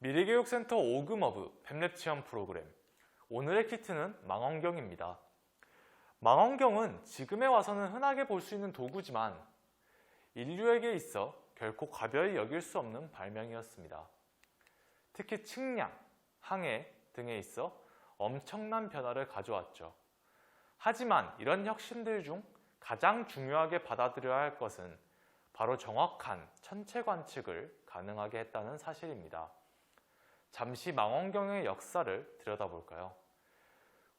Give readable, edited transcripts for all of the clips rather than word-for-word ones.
미래교육센터 오금허브 팹랩 체험 프로그램. 오늘의 키트는 망원경입니다. 망원경은 지금에 와서는 흔하게 볼 수 있는 도구지만 인류에게 있어 결코 가벼이 여길 수 없는 발명이었습니다. 특히 측량, 항해 등에 있어 엄청난 변화를 가져왔죠. 하지만 이런 혁신들 중 가장 중요하게 받아들여야 할 것은 바로 정확한 천체 관측을 가능하게 했다는 사실입니다. 잠시 망원경의 역사를 들여다볼까요?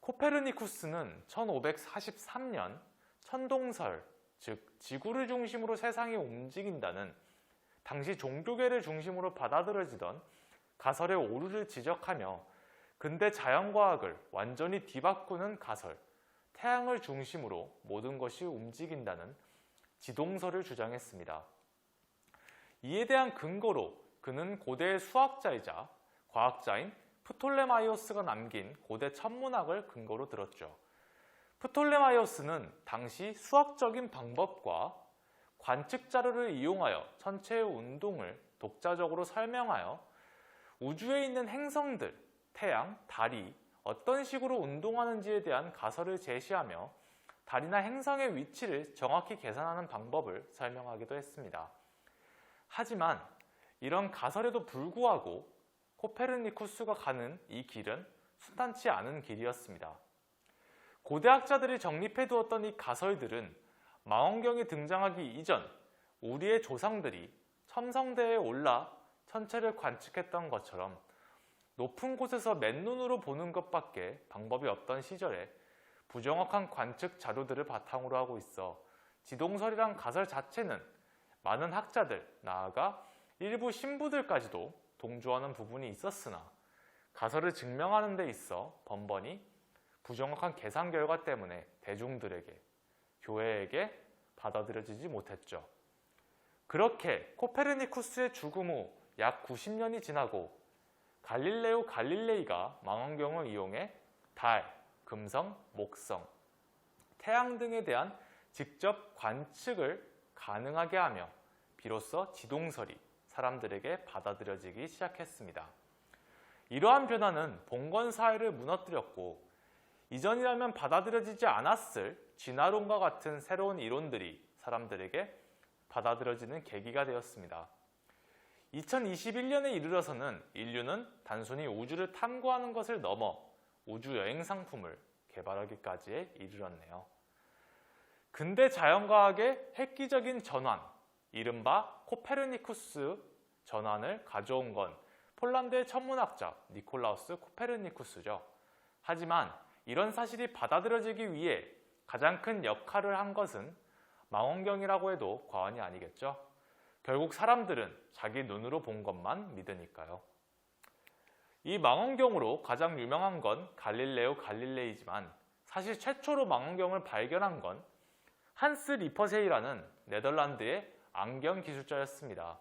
코페르니쿠스는 1543년 천동설, 즉 지구를 중심으로 세상이 움직인다는 당시 종교계를 중심으로 받아들여지던 가설의 오류를 지적하며 근대 자연과학을 완전히 뒤바꾸는 가설, 태양을 중심으로 모든 것이 움직인다는 지동설을 주장했습니다. 이에 대한 근거로 그는 고대의 수학자이자 과학자인 프톨레마이오스가 남긴 고대 천문학을 근거로 들었죠. 프톨레마이오스는 당시 수학적인 방법과 관측 자료를 이용하여 천체의 운동을 독자적으로 설명하여 우주에 있는 행성들, 태양, 달이 어떤 식으로 운동하는지에 대한 가설을 제시하며 달이나 행성의 위치를 정확히 계산하는 방법을 설명하기도 했습니다. 하지만 이런 가설에도 불구하고 코페르니쿠스가 가는 이 길은 순탄치 않은 길이었습니다. 고대학자들이 정립해 두었던 이 가설들은 망원경이 등장하기 이전 우리의 조상들이 첨성대에 올라 천체를 관측했던 것처럼 높은 곳에서 맨눈으로 보는 것밖에 방법이 없던 시절에 부정확한 관측 자료들을 바탕으로 하고 있어 지동설이란 가설 자체는 많은 학자들, 나아가 일부 신부들까지도 동조하는 부분이 있었으나 가설을 증명하는 데 있어 번번이 부정확한 계산 결과 때문에 대중들에게, 교회에게 받아들여지지 못했죠. 그렇게 코페르니쿠스의 죽음 후 약 90년이 지나고 갈릴레오 갈릴레이가 망원경을 이용해 달, 금성, 목성, 태양 등에 대한 직접 관측을 가능하게 하며 비로소 지동설이 사람들에게 받아들여지기 시작했습니다. 이러한 변화는 봉건 사회를 무너뜨렸고 이전이라면 받아들여지지 않았을 진화론과 같은 새로운 이론들이 사람들에게 받아들여지는 계기가 되었습니다. 2021년에 이르러서는 인류는 단순히 우주를 탐구하는 것을 넘어 우주 여행 상품을 개발하기까지에 이르렀네요. 근대 자연과학의 획기적인 전환, 이른바 코페르니쿠스 전환을 가져온 건 폴란드의 천문학자 니콜라우스 코페르니쿠스죠. 하지만 이런 사실이 받아들여지기 위해 가장 큰 역할을 한 것은 망원경이라고 해도 과언이 아니겠죠. 결국 사람들은 자기 눈으로 본 것만 믿으니까요. 이 망원경으로 가장 유명한 건 갈릴레오 갈릴레이지만 사실 최초로 망원경을 발견한 건 한스 리퍼세이라는 네덜란드의 안경 기술자였습니다.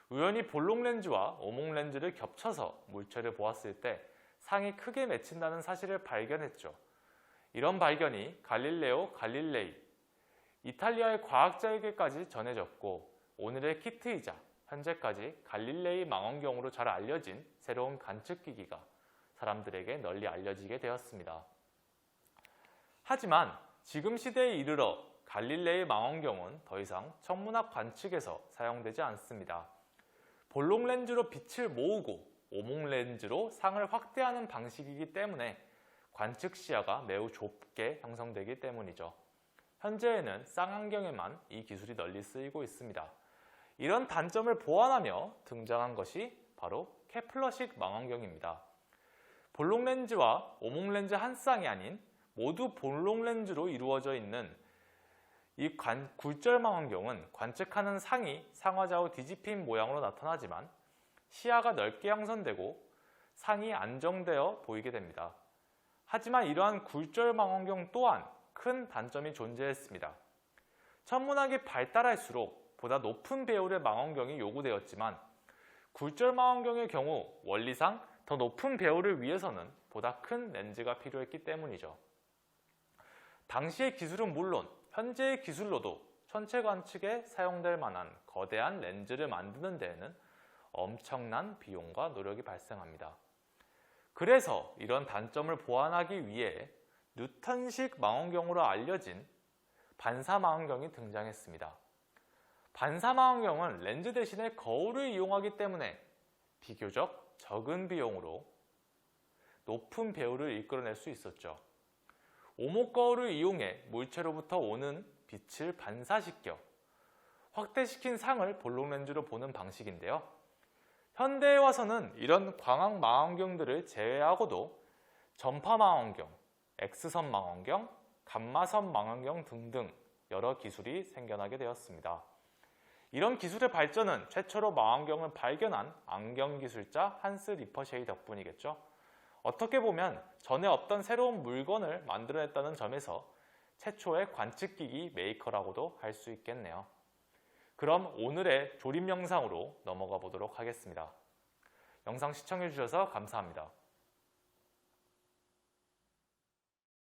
우연히 볼록 렌즈와 오목 렌즈를 겹쳐서 물체를 보았을 때 상이 크게 맺힌다는 사실을 발견했죠. 이런 발견이 갈릴레오 갈릴레이, 이탈리아의 과학자에게까지 전해졌고 오늘의 키트이자 현재까지 갈릴레이 망원경으로 잘 알려진 새로운 관측기기가 사람들에게 널리 알려지게 되었습니다. 하지만 지금 시대에 이르러 갈릴레이 망원경은 더 이상 천문학 관측에서 사용되지 않습니다. 볼록 렌즈로 빛을 모으고 오목 렌즈로 상을 확대하는 방식이기 때문에 관측 시야가 매우 좁게 형성되기 때문이죠. 현재에는 쌍안경에만 이 기술이 널리 쓰이고 있습니다. 이런 단점을 보완하며 등장한 것이 바로 케플러식 망원경입니다. 볼록 렌즈와 오목 렌즈 한 쌍이 아닌 모두 볼록 렌즈로 이루어져 있는 이 굴절 망원경은 관측하는 상이 상하좌우 뒤집힌 모양으로 나타나지만 시야가 넓게 형성되고 상이 안정되어 보이게 됩니다. 하지만 이러한 굴절 망원경 또한 큰 단점이 존재했습니다. 천문학이 발달할수록 보다 높은 배율의 망원경이 요구되었지만 굴절 망원경의 경우 원리상 더 높은 배율을 위해서는 보다 큰 렌즈가 필요했기 때문이죠. 당시의 기술은 물론 현재의 기술로도 천체 관측에 사용될 만한 거대한 렌즈를 만드는 데에는 엄청난 비용과 노력이 발생합니다. 그래서 이런 단점을 보완하기 위해 뉴턴식 망원경으로 알려진 반사망원경이 등장했습니다. 반사망원경은 렌즈 대신에 거울을 이용하기 때문에 비교적 적은 비용으로 높은 배율을 이끌어낼 수 있었죠. 오목거울을 이용해 물체로부터 오는 빛을 반사시켜 확대시킨 상을 볼록렌즈로 보는 방식인데요. 현대에 와서는 이런 광학 망원경들을 제외하고도 전파 망원경, X선 망원경, 감마선 망원경 등등 여러 기술이 생겨나게 되었습니다. 이런 기술의 발전은 최초로 망원경을 발견한 안경기술자 한스 리퍼셰이 덕분이겠죠. 어떻게 보면 전에 없던 새로운 물건을 만들어냈다는 점에서 최초의 관측기기 메이커라고도 할 수 있겠네요. 그럼 오늘의 조립 영상으로 넘어가 보도록 하겠습니다. 영상 시청해 주셔서 감사합니다.